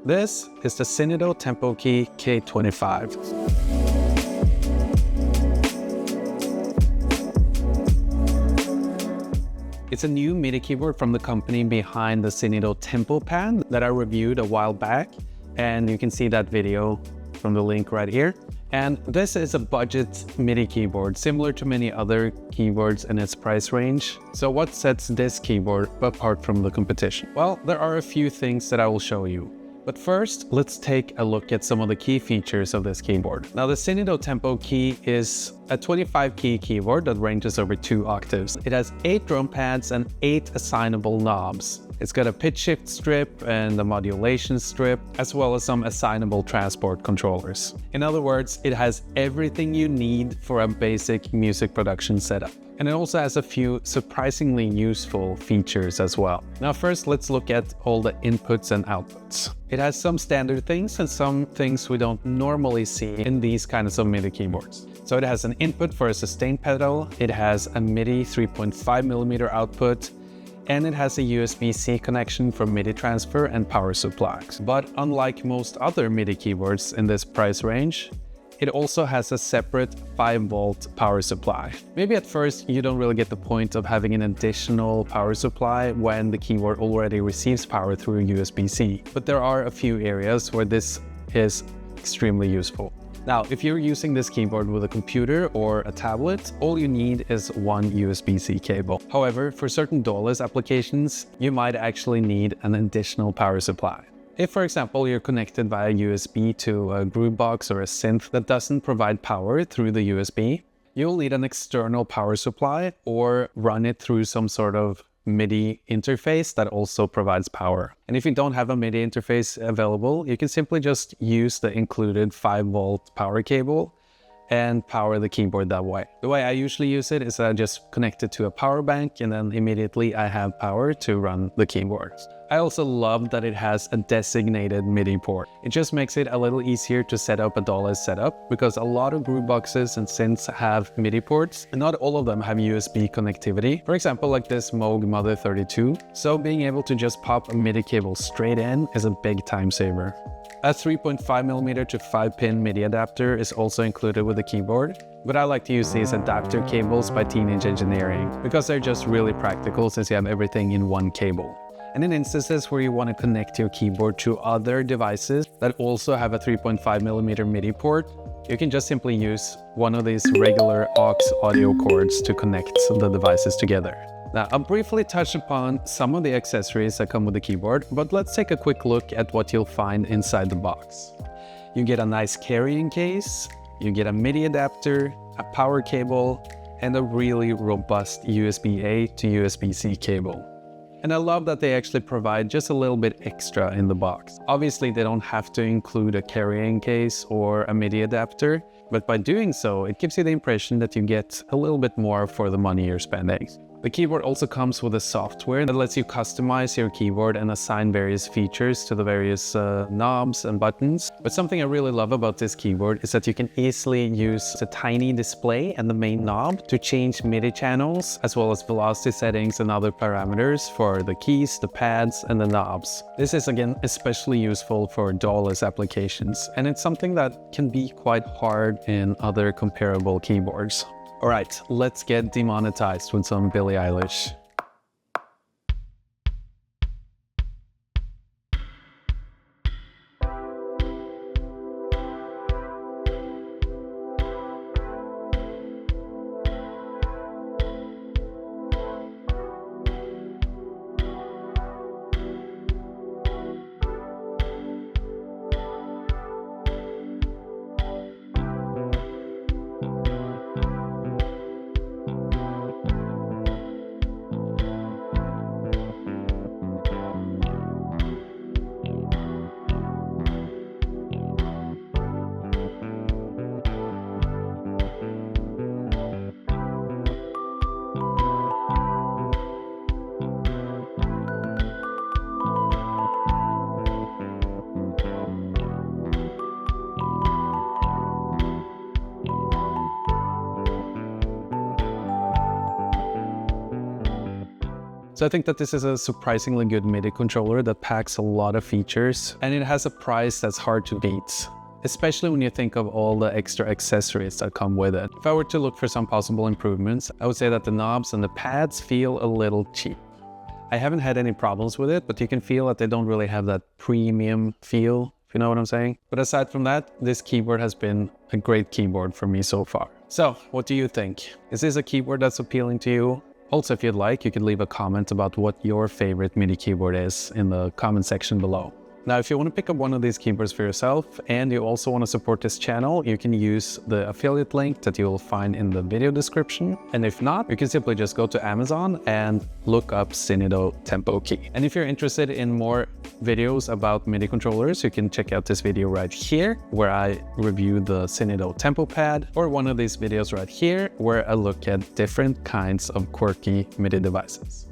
This is the Synido Tempokey K25. It's a new MIDI keyboard from the company behind the Synido Tempopad that I reviewed a while back, and you can see that video from the link right here. And this is a budget MIDI keyboard, similar to many other keyboards in its price range. So what sets this keyboard apart from the competition? Well, there are a few things that I will show you. But first, let's take a look at some of the key features of this keyboard. Now, the Synido Tempokey is a 25-key keyboard that ranges over 2 octaves. It has 8 drum pads and 8 assignable knobs. It's got a pitch shift strip and a modulation strip, as well as some assignable transport controllers. In other words, it has everything you need for a basic music production setup. And it also has a few surprisingly useful features as well. Now first, let's look at all the inputs and outputs. It has some standard things and some things we don't normally see in these kinds of MIDI keyboards. So it has an input for a sustain pedal, it has a MIDI 3.5mm output, and it has a USB-C connection for MIDI transfer and power supplies. But unlike most other MIDI keyboards in this price range, it also has a separate 5-volt power supply. Maybe at first you don't really get the point of having an additional power supply when the keyboard already receives power through USB-C, but there are a few areas where this is extremely useful. Now, if you're using this keyboard with a computer or a tablet, all you need is one USB-C cable. However, for certain DAW-less applications, you might actually need an additional power supply. If, for example, you're connected via USB to a groovebox or a synth that doesn't provide power through the USB, you'll need an external power supply or run it through some sort of MIDI interface that also provides power. And if you don't have a MIDI interface available, you can simply just use the included 5-volt power cable and power the keyboard that way. The way I usually use it is I just connect it to a power bank and then immediately I have power to run the keyboard. I also love that it has a designated MIDI port. It just makes it a little easier to set up a DAW-less setup because a lot of grooveboxes and synths have MIDI ports and not all of them have USB connectivity. For example, like this Moog Mother 32. So being able to just pop a MIDI cable straight in is a big time saver. A 3.5mm to 5-pin MIDI adapter is also included with the keyboard, but I like to use these adapter cables by Teenage Engineering because they're just really practical since you have everything in one cable. And in instances where you want to connect your keyboard to other devices that also have a 3.5mm MIDI port, you can just simply use one of these regular aux audio cords to connect the devices together. Now, I'll briefly touch upon some of the accessories that come with the keyboard, but let's take a quick look at what you'll find inside the box. You get a nice carrying case, you get a MIDI adapter, a power cable, and a really robust USB-A to USB-C cable. And I love that they actually provide just a little bit extra in the box. Obviously, they don't have to include a carrying case or a MIDI adapter, but by doing so, it gives you the impression that you get a little bit more for the money you're spending. The keyboard also comes with a software that lets you customize your keyboard and assign various features to the various knobs and buttons. But something I really love about this keyboard is that you can easily use a tiny display and the main knob to change MIDI channels, as well as velocity settings and other parameters for the keys, the pads, and the knobs. This is again especially useful for DAW-less applications, and it's something that can be quite hard in other comparable keyboards. All right, let's get demonetized with some Billie Eilish. So I think that this is a surprisingly good MIDI controller that packs a lot of features, and it has a price that's hard to beat, especially when you think of all the extra accessories that come with it. If I were to look for some possible improvements, I would say that the knobs and the pads feel a little cheap. I haven't had any problems with it, but you can feel that they don't really have that premium feel, if you know what I'm saying. But aside from that, this keyboard has been a great keyboard for me so far. So what do you think? Is this a keyboard that's appealing to you? Also, if you'd like, you could leave a comment about what your favorite MIDI keyboard is in the comment section below. Now, if you want to pick up one of these keyboards for yourself and you also want to support this channel, you can use the affiliate link that you will find in the video description. And if not, you can simply just go to Amazon and look up Synido Tempokey. And if you're interested in more videos about MIDI controllers, you can check out this video right here where I review the Synido Tempopad, or one of these videos right here where I look at different kinds of quirky MIDI devices.